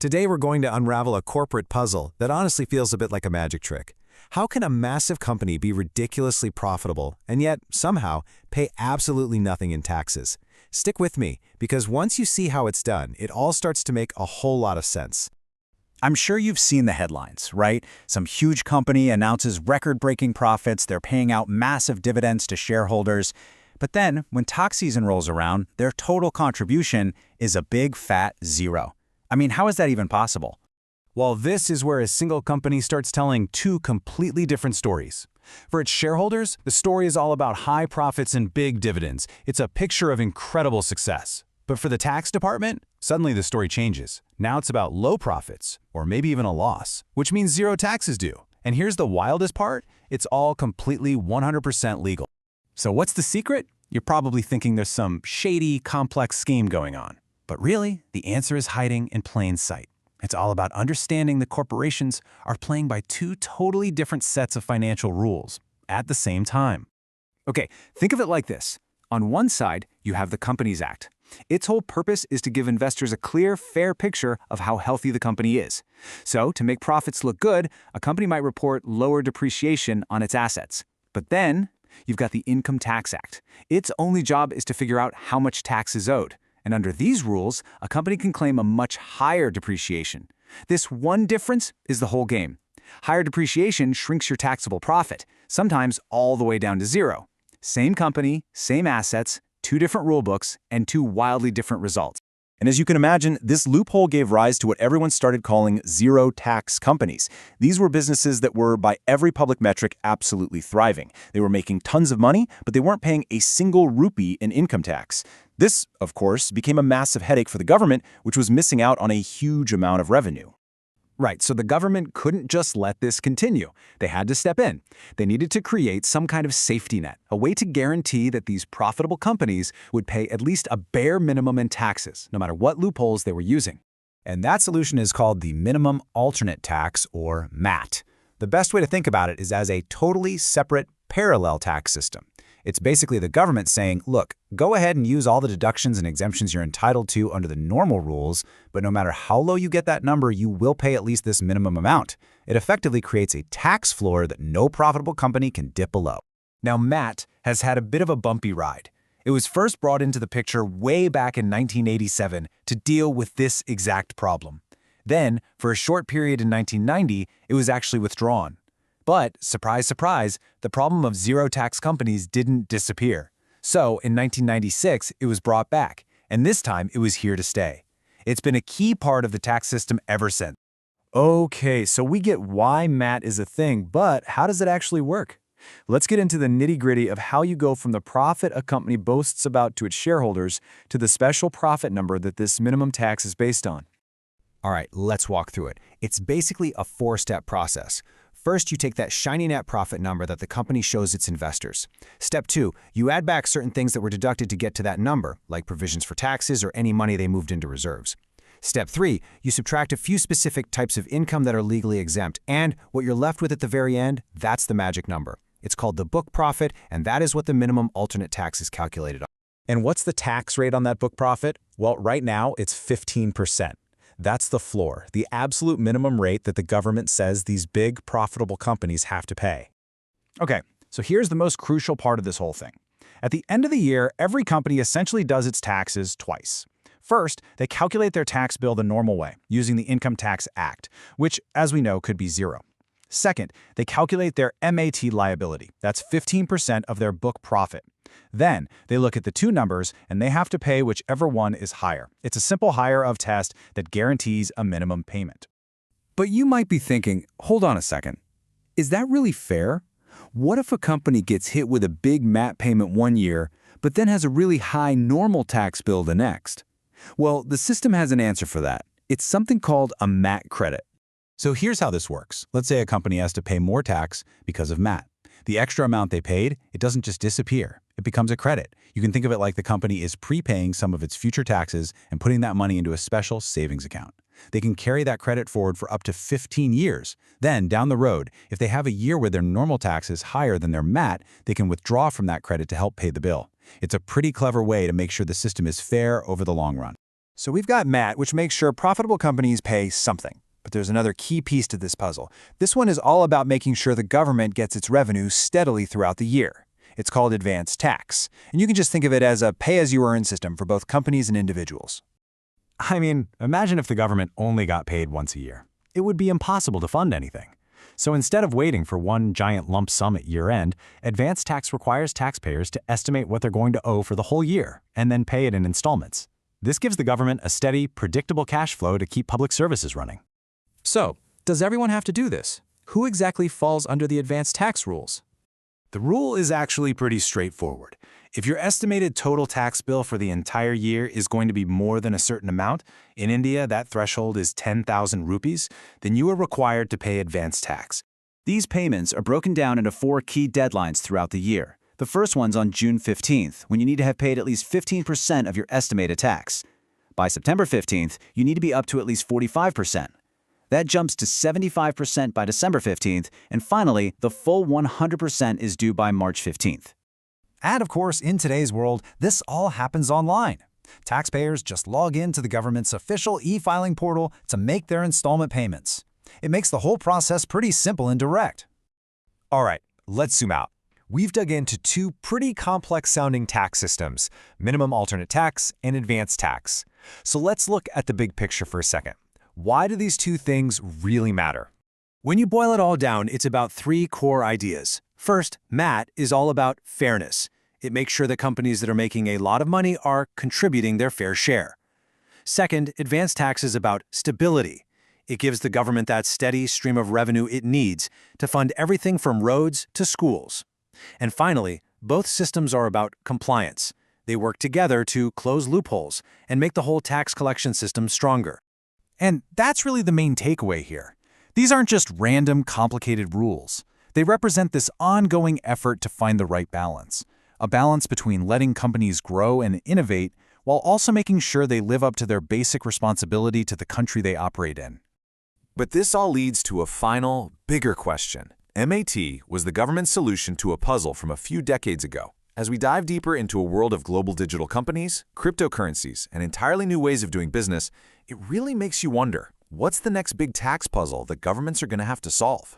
Today we're going to unravel a corporate puzzle that honestly feels a bit like a magic trick. How can a massive company be ridiculously profitable and yet, somehow, pay absolutely nothing in taxes? Stick with me, because once you see how it's done, it all starts to make a whole lot of sense. I'm sure you've seen the headlines, right? Some huge company announces record-breaking profits, they're paying out massive dividends to shareholders. But then, when tax season rolls around, their total contribution is a big fat zero. I mean, how is that even possible? Well, this is where a single company starts telling two completely different stories. For its shareholders, the story is all about high profits and big dividends. It's a picture of incredible success. But for the tax department, suddenly the story changes. Now it's about low profits, or maybe even a loss, which means zero taxes due. And here's the wildest part, it's all completely 100% legal. So what's the secret? You're probably thinking there's some shady, complex scheme going on. But really, the answer is hiding in plain sight. It's all about understanding that corporations are playing by two totally different sets of financial rules at the same time. Okay, think of it like this. On one side, you have the Companies Act. Its whole purpose is to give investors a clear, fair picture of how healthy the company is. So, to make profits look good, a company might report lower depreciation on its assets. But then, you've got the Income Tax Act. Its only job is to figure out how much tax is owed. And under these rules, a company can claim a much higher depreciation. This one difference is the whole game. Higher depreciation shrinks your taxable profit, sometimes all the way down to zero. Same company, same assets, two different rulebooks, and two wildly different results. And as you can imagine, this loophole gave rise to what everyone started calling zero-tax companies. These were businesses that were, by every public metric, absolutely thriving. They were making tons of money, but they weren't paying a single rupee in income tax. This, of course, became a massive headache for the government, which was missing out on a huge amount of revenue. Right, so the government couldn't just let this continue. They had to step in. They needed to create some kind of safety net, a way to guarantee that these profitable companies would pay at least a bare minimum in taxes, no matter what loopholes they were using. And that solution is called the Minimum Alternate Tax, or MAT. The best way to think about it is as a totally separate parallel tax system. It's basically the government saying, look, go ahead and use all the deductions and exemptions you're entitled to under the normal rules, but no matter how low you get that number, you will pay at least this minimum amount. It effectively creates a tax floor that no profitable company can dip below. Now, MAT has had a bit of a bumpy ride. It was first brought into the picture way back in 1987 to deal with this exact problem. Then, for a short period in 1990, it was actually withdrawn. But, surprise, surprise, the problem of zero-tax companies didn't disappear. So, in 1996, it was brought back, and this time it was here to stay. It's been a key part of the tax system ever since. Okay, so we get why MAT is a thing, but how does it actually work? Let's get into the nitty-gritty of how you go from the profit a company boasts about to its shareholders to the special profit number that this minimum tax is based on. All right, let's walk through it. It's basically a four-step process. First, you take that shiny net profit number that the company shows its investors. Step 2, you add back certain things that were deducted to get to that number, like provisions for taxes or any money they moved into reserves. Step 3, you subtract a few specific types of income that are legally exempt, and what you're left with at the very end, that's the magic number. It's called the book profit, and that is what the minimum alternate tax is calculated on. And what's the tax rate on that book profit? Well, right now, it's 15%. That's the floor, the absolute minimum rate that the government says these big, profitable companies have to pay. Okay, so here's the most crucial part of this whole thing. At the end of the year, every company essentially does its taxes twice. First, they calculate their tax bill the normal way, using the Income Tax Act, which, as we know, could be zero. Second, they calculate their MAT liability. That's 15% of their book profit. Then, they look at the two numbers, and they have to pay whichever one is higher. It's a simple higher of test that guarantees a minimum payment. But you might be thinking, hold on a second. Is that really fair? What if a company gets hit with a big MAT payment one year, but then has a really high normal tax bill the next? Well, the system has an answer for that. It's something called a MAT credit. So here's how this works. Let's say a company has to pay more tax because of MAT. The extra amount they paid, it doesn't just disappear. It becomes a credit. You can think of it like the company is prepaying some of its future taxes and putting that money into a special savings account. They can carry that credit forward for up to 15 years. Then, down the road, if they have a year where their normal tax is higher than their MAT, they can withdraw from that credit to help pay the bill. It's a pretty clever way to make sure the system is fair over the long run. So we've got MAT, which makes sure profitable companies pay something. But there's another key piece to this puzzle. This one is all about making sure the government gets its revenue steadily throughout the year. It's called advance tax, and you can just think of it as a pay-as-you-earn system for both companies and individuals. I mean, imagine if the government only got paid once a year. It would be impossible to fund anything. So instead of waiting for one giant lump sum at year-end, advance tax requires taxpayers to estimate what they're going to owe for the whole year and then pay it in installments. This gives the government a steady, predictable cash flow to keep public services running. So, does everyone have to do this? Who exactly falls under the advance tax rules? The rule is actually pretty straightforward. If your estimated total tax bill for the entire year is going to be more than a certain amount, in India that threshold is 10,000 rupees, then you are required to pay advance tax. These payments are broken down into 4 key deadlines throughout the year. The first one's on June 15th, when you need to have paid at least 15% of your estimated tax. By September 15th, you need to be up to at least 45%. That jumps to 75% by December 15th, and finally, the full 100% is due by March 15th. And of course, in today's world, this all happens online. Taxpayers just log in to the government's official e-filing portal to make their installment payments. It makes the whole process pretty simple and direct. All right, let's zoom out. We've dug into 2 pretty complex-sounding tax systems, minimum alternate tax and advance tax. So let's look at the big picture for a second. Why do these 2 things really matter? When you boil it all down, it's about 3 core ideas. First, MAT is all about fairness. It makes sure that companies that are making a lot of money are contributing their fair share. Second, advance tax is about stability. It gives the government that steady stream of revenue it needs to fund everything from roads to schools. And finally, both systems are about compliance. They work together to close loopholes and make the whole tax collection system stronger. And that's really the main takeaway here. These aren't just random, complicated rules. They represent this ongoing effort to find the right balance. A balance between letting companies grow and innovate while also making sure they live up to their basic responsibility to the country they operate in. But this all leads to a final, bigger question. MAT was the government's solution to a puzzle from a few decades ago. As we dive deeper into a world of global digital companies, cryptocurrencies, and entirely new ways of doing business, it really makes you wonder, what's the next big tax puzzle that governments are going to have to solve?